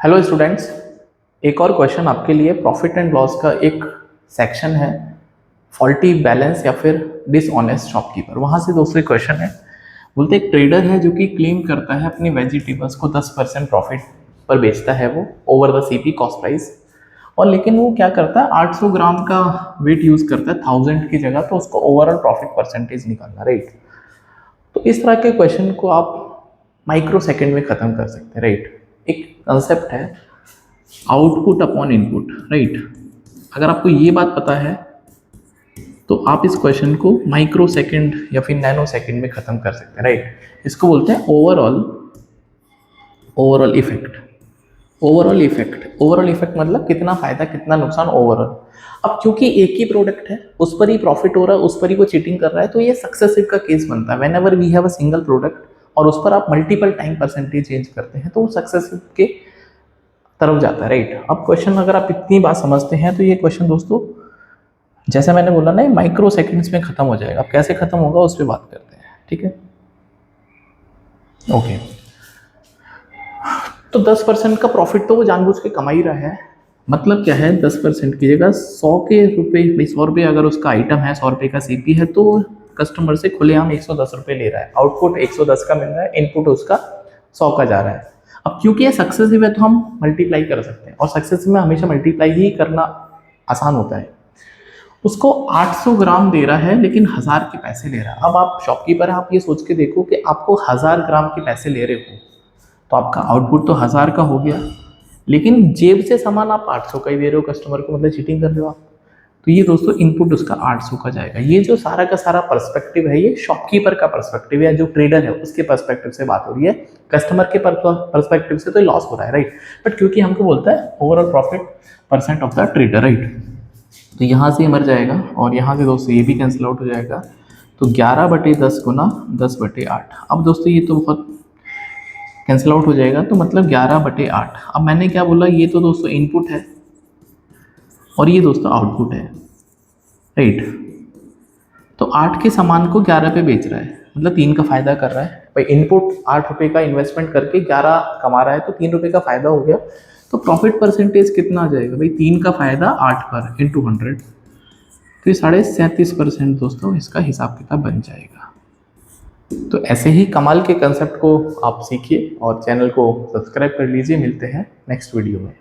Hello students, एक और question आपके लिए। प्रॉफिट एंड लॉस का एक सेक्शन है, फॉल्टी बैलेंस या फिर डिसऑनेस्ट शॉपकीपर। वहाँ से दूसरे क्वेश्चन है। बोलते एक ट्रेडर है जो कि क्लेम करता है अपनी वेजिटेबल्स को 10% प्रॉफिट पर बेचता है वो over the CP cost price, और लेकिन वो क्या करता है 800 ग्राम का वेट यूज़ करता है 1000 की जगह, तो उसको ओवरऑल प्रॉफिट परसेंटेज निकालना, राइट। तो इस तरह के क्वेश्चन को आप माइक्रो सेकेंड में ख़त्म कर सकते हैं, राइट। एक कंसेप्ट है आउटपुट अपॉन इनपुट, राइट। अगर आपको ये बात पता है तो आप इस क्वेश्चन को माइक्रो सेकंड या फिर नैनो सेकंड में खत्म कर सकते हैं, राइट। इसको बोलते हैं ओवरऑल इफेक्ट। ओवरऑल इफेक्ट मतलब कितना फायदा कितना नुकसान ओवरऑल। अब क्योंकि एक ही प्रोडक्ट है, उस पर ही प्रॉफिट हो रहा है, उस पर ही वो चीटिंग कर रहा है, तो ये सक्सेसिव का केस बनता है। Whenever we have a single product और उस पर आप मल्टीपल टाइम परसेंटेज चेंज करते हैं तो वो सक्सेसिव के तरफ जाता है, राइट। अब क्वेश्चन अगर आप इतनी बात समझते हैं तो ये क्वेश्चन दोस्तों, जैसे मैंने बोला ना, माइक्रो सेकंड्स में खत्म हो जाएगा। अब कैसे खत्म होगा उस पर बात करते हैं, ठीक है। ओके, तो 10% का प्रॉफिट तो वो जानबूझ के कमा ही रहा है। मतलब क्या है, 10% की जगह 100 के रुपये, भाई 100 रुपये अगर उसका आइटम है, 100 रुपये का सीपी है, तो कस्टमर से खुलेआम 110 रुपये ले रहा है। आउटपुट 110 का मिल रहा है, इनपुट उसका 100 का जा रहा है। अब क्योंकि ये सक्सेसिव है तो हम मल्टीप्लाई कर सकते हैं, और सक्सेसिव में हमेशा मल्टीप्लाई ही करना आसान होता है। उसको 800 ग्राम दे रहा है लेकिन 1000 के पैसे ले रहा है। अब आप शॉपकीपर हैं, आप ये सोच के देखो कि आपको 1000 ग्राम के पैसे ले रहे हो तो आपका आउटपुट तो 1000 का हो गया, लेकिन जेब से सामान आप 800 का ही दे रहे हो कस्टमर को, मतलब चीटिंग कर रहे हो आप। तो ये दोस्तों इनपुट उसका 800 का जाएगा। ये जो सारा का सारा पर्सपेक्टिव है, ये शॉपकीपर का पर्सपेक्टिव है, जो ट्रेडर है उसके पर्सपेक्टिव से बात हो रही है। कस्टमर के पर्सपेक्टिव से तो लॉस हो रहा है, राइट। बट क्योंकि हमको बोलता है overall profit percent of the trader, right, तो यहाँ से मर जाएगा और यहाँ से दोस्तों ये भी कैंसिल आउट हो जाएगा। तो 11/10 गुना 10/8। अब दोस्तों ये तो बहुत कैंसिल आउट हो जाएगा, तो मतलब 11/8। अब मैंने क्या बोला, ये तो दोस्तों इनपुट है और ये दोस्तों आउटपुट है, राइट। तो 8 के सामान को 11 पे बेच रहा है, मतलब 3 का फायदा कर रहा है। भाई इनपुट 8 रुपये का इन्वेस्टमेंट करके 11 कमा रहा है, तो 3 रुपये का फायदा हो गया। तो प्रॉफिट परसेंटेज कितना आ जाएगा भाई, 3 का फायदा 8 पर इंटू 100, तो ये 37.5% दोस्तों इसका हिसाब किताब बन जाएगा। तो ऐसे ही कमाल के कंसेप्ट को आप सीखिए और चैनल को सब्सक्राइब कर लीजिए। मिलते हैं नेक्स्ट वीडियो में।